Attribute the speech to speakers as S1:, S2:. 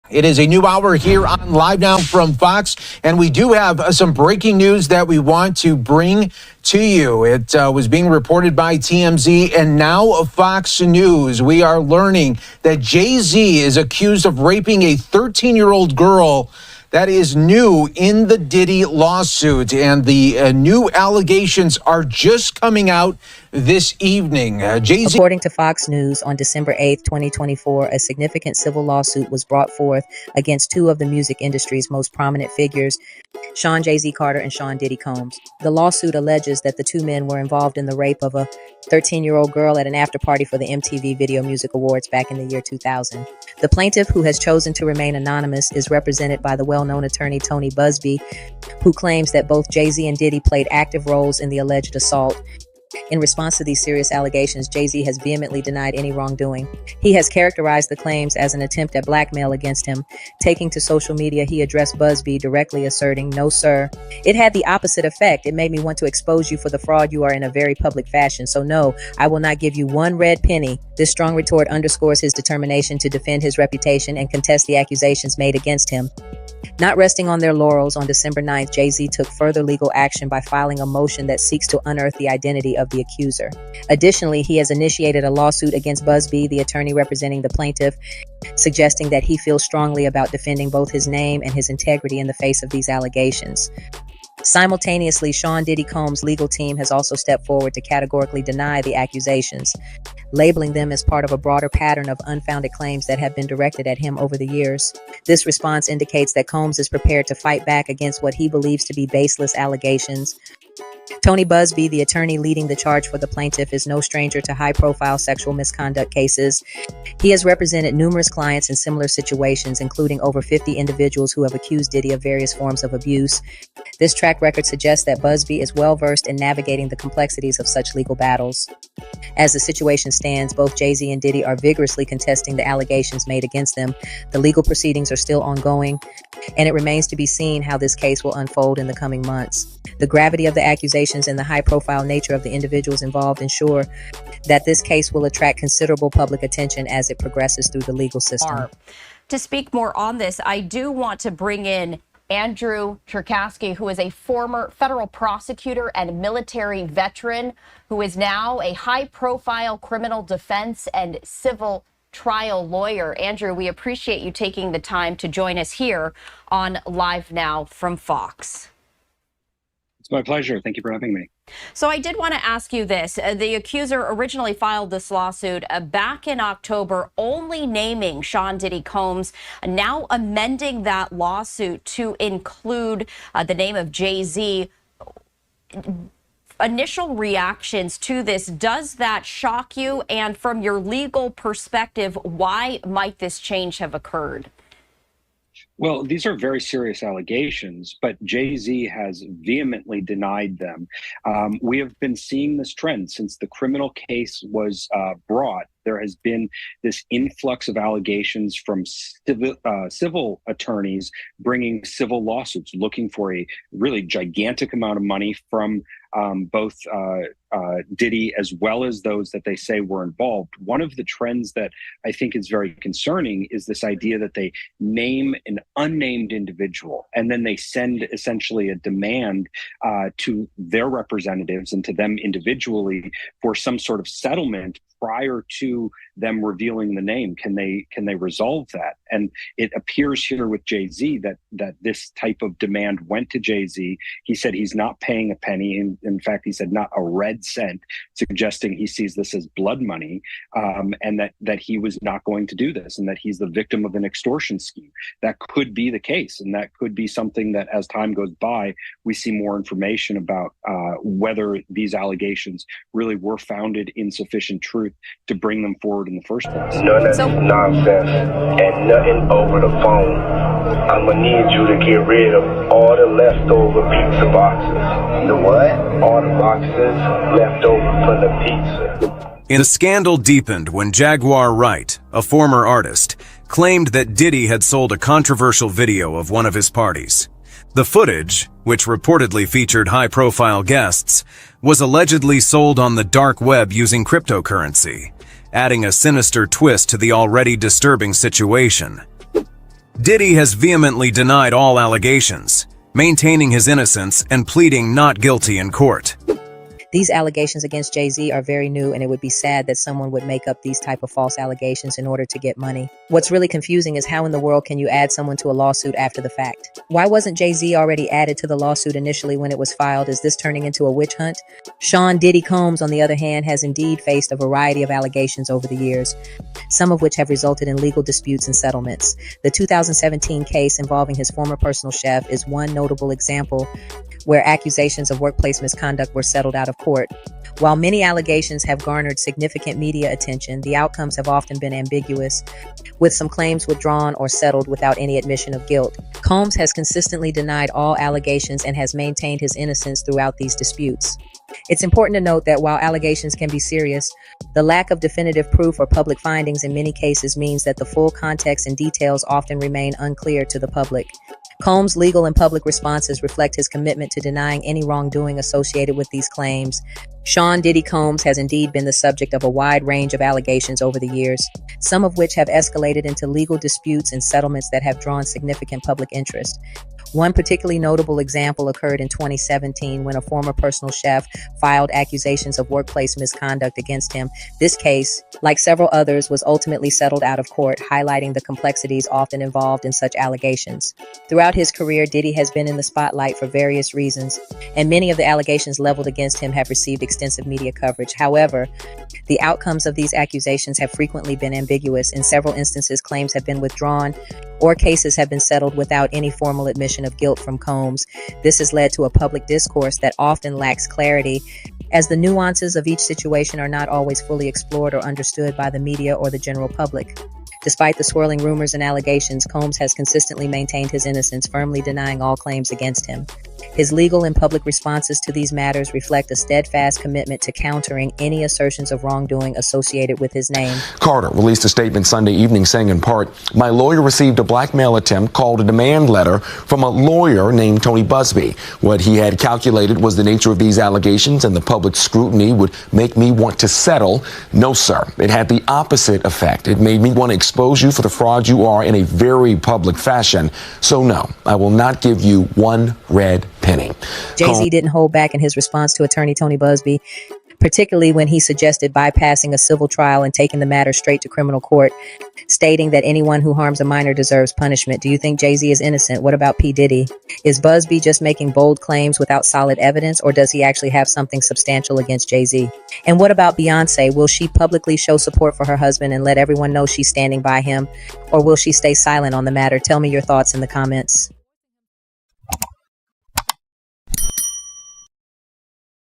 S1: It is a new hour here on Live Now from Fox, and we do have some breaking news that we want to bring to you. It was being reported by TMZ and now Fox News. We are learning that Jay-Z is accused of raping a 13-year-old girl. That is new in the Diddy lawsuit, and the new allegations are just coming out this evening. Jay-Z.
S2: According to Fox News, on December 8th, 2024, a significant civil lawsuit was brought forth against two of the music industry's most prominent figures, Sean Jay-Z Carter and Sean Diddy Combs. The lawsuit alleges that the two men were involved in the rape of a 13-year-old girl at an after-party for the MTV Video Music Awards back in the year 2000. The plaintiff, who has chosen to remain anonymous, is represented by the well-known attorney Tony Busby, who claims that both Jay-Z and Diddy played active roles in the alleged assault. In response to these serious allegations, Jay-Z has vehemently denied any wrongdoing. He has characterized the claims as an attempt at blackmail against him. Taking to social media, he addressed Busby, directly asserting, "No, sir. It had the opposite effect. It made me want to expose you for the fraud you are in a very public fashion. So no, I will not give you one red penny." This strong retort underscores his determination to defend his reputation and contest the accusations made against him. Not resting on their laurels, on December 9th, Jay-Z took further legal action by filing a motion that seeks to unearth the identity of the accuser. Additionally, he has initiated a lawsuit against Busby, the attorney representing the plaintiff, suggesting that he feels strongly about defending both his name and his integrity in the face of these allegations. Simultaneously, Sean Diddy Combs' legal team has also stepped forward to categorically deny the accusations, labeling them as part of a broader pattern of unfounded claims that have been directed at him over the years. This response indicates that Combs is prepared to fight back against what he believes to be baseless allegations. Tony Busby, the attorney leading the charge for the plaintiff, is no stranger to high-profile sexual misconduct cases. He has represented numerous clients in similar situations, including over 50 individuals who have accused Diddy of various forms of abuse. This track record suggests that Busby is well-versed in navigating the complexities of such legal battles. As the situation stands, both Jay-Z and Diddy are vigorously contesting the allegations made against them. The legal proceedings are still ongoing, and it remains to be seen how this case will unfold in the coming months. The gravity of the accusations and the high-profile nature of the individuals involved ensure that this case will attract considerable public attention as it progresses through the legal system.
S3: To speak more on this, I do want to bring in Andrew Cherkasky, who is a former federal prosecutor and military veteran, who is now a high-profile criminal defense and civil trial lawyer. Andrew, we appreciate you taking the time to join us here on Live Now from Fox.
S4: It's my pleasure. Thank you for having me.
S3: So I did want to ask you this. The accuser originally filed this lawsuit back in October, only naming Sean Diddy Combs, now amending that lawsuit to include the name of Jay-Z. Initial reactions to this, does that shock you? And from your legal perspective, why might this change have occurred?
S4: Well, these are very serious allegations, but Jay-Z has vehemently denied them. We have been seeing this trend since the criminal case was brought. There has been this influx of allegations from civil attorneys bringing civil lawsuits, looking for a really gigantic amount of money from both Diddy as well as those that they say were involved. One of the trends that I think is very concerning is this idea that they name an unnamed individual and then they send essentially a demand to their representatives and to them individually for some sort of settlement prior to them revealing the name. Can they resolve that? And it appears here with Jay-Z that this type of demand went to Jay-Z. He said he's not paying a penny. In fact, he said not a red cent, suggesting he sees this as blood money, and that he was not going to do this, and that he's the victim of an extortion scheme. That could be the case, and that could be something that as time goes by, we see more information about whether these allegations really were founded in sufficient truth to bring them forward in the first place.
S5: None of this nonsense and nothing over the phone. I'm gonna need you to get rid of all the leftover pizza boxes. The what? All the boxes left over from the pizza.
S6: The scandal deepened when Jaguar Wright, a former artist, claimed that Diddy had sold a controversial video of one of his parties. The footage, which reportedly featured high-profile guests, was allegedly sold on the dark web using cryptocurrency, adding a sinister twist to the already disturbing situation. Diddy has vehemently denied all allegations, maintaining his innocence and pleading not guilty in court.
S2: These allegations against Jay-Z are very new, and it would be sad that someone would make up these type of false allegations in order to get money. What's really confusing is how in the world can you add someone to a lawsuit after the fact? Why wasn't Jay-Z already added to the lawsuit initially when it was filed? Is this turning into a witch hunt? Sean Diddy Combs, on the other hand, has indeed faced a variety of allegations over the years, some of which have resulted in legal disputes and settlements. The 2017 case involving his former personal chef is one notable example where accusations of workplace misconduct were settled out of court. While many allegations have garnered significant media attention, the outcomes have often been ambiguous, with some claims withdrawn or settled without any admission of guilt. Combs has consistently denied all allegations and has maintained his innocence throughout these disputes. It's important to note that while allegations can be serious, the lack of definitive proof or public findings in many cases means that the full context and details often remain unclear to the public. Combs' legal and public responses reflect his commitment to denying any wrongdoing associated with these claims. Sean Diddy Combs has indeed been the subject of a wide range of allegations over the years, some of which have escalated into legal disputes and settlements that have drawn significant public interest. One particularly notable example occurred in 2017 when a former personal chef filed accusations of workplace misconduct against him. This case, like several others, was ultimately settled out of court, highlighting the complexities often involved in such allegations. Throughout his career, Diddy has been in the spotlight for various reasons, and many of the allegations leveled against him have received extensive media coverage. However, the outcomes of these accusations have frequently been ambiguous. In several instances, claims have been withdrawn or cases have been settled without any formal admission of guilt from Combs. This has led to a public discourse that often lacks clarity, as the nuances of each situation are not always fully explored or understood by the media or the general public. Despite the swirling rumors and allegations, Combs has consistently maintained his innocence, firmly denying all claims against him. His legal and public responses to these matters reflect a steadfast commitment to countering any assertions of wrongdoing associated with his name.
S7: Carter released a statement Sunday evening saying in part, "My lawyer received a blackmail attempt called a demand letter from a lawyer named Tony Busby. What he had calculated was the nature of these allegations and the public scrutiny would make me want to settle. No, sir. It had the opposite effect. It made me want to expose you for the fraud you are in a very public fashion. So no, I will not give you one red penny."
S2: Jay-Z didn't hold back in his response to attorney Tony Busby, particularly when he suggested bypassing a civil trial and taking the matter straight to criminal court, stating that anyone who harms a minor deserves punishment. Do you think Jay-Z is innocent? What about P. Diddy? Is Busby just making bold claims without solid evidence, or does he actually have something substantial against Jay-Z? And what about Beyoncé? Will she publicly show support for her husband and let everyone know she's standing by him, or will she stay silent on the matter? Tell me your thoughts in the comments.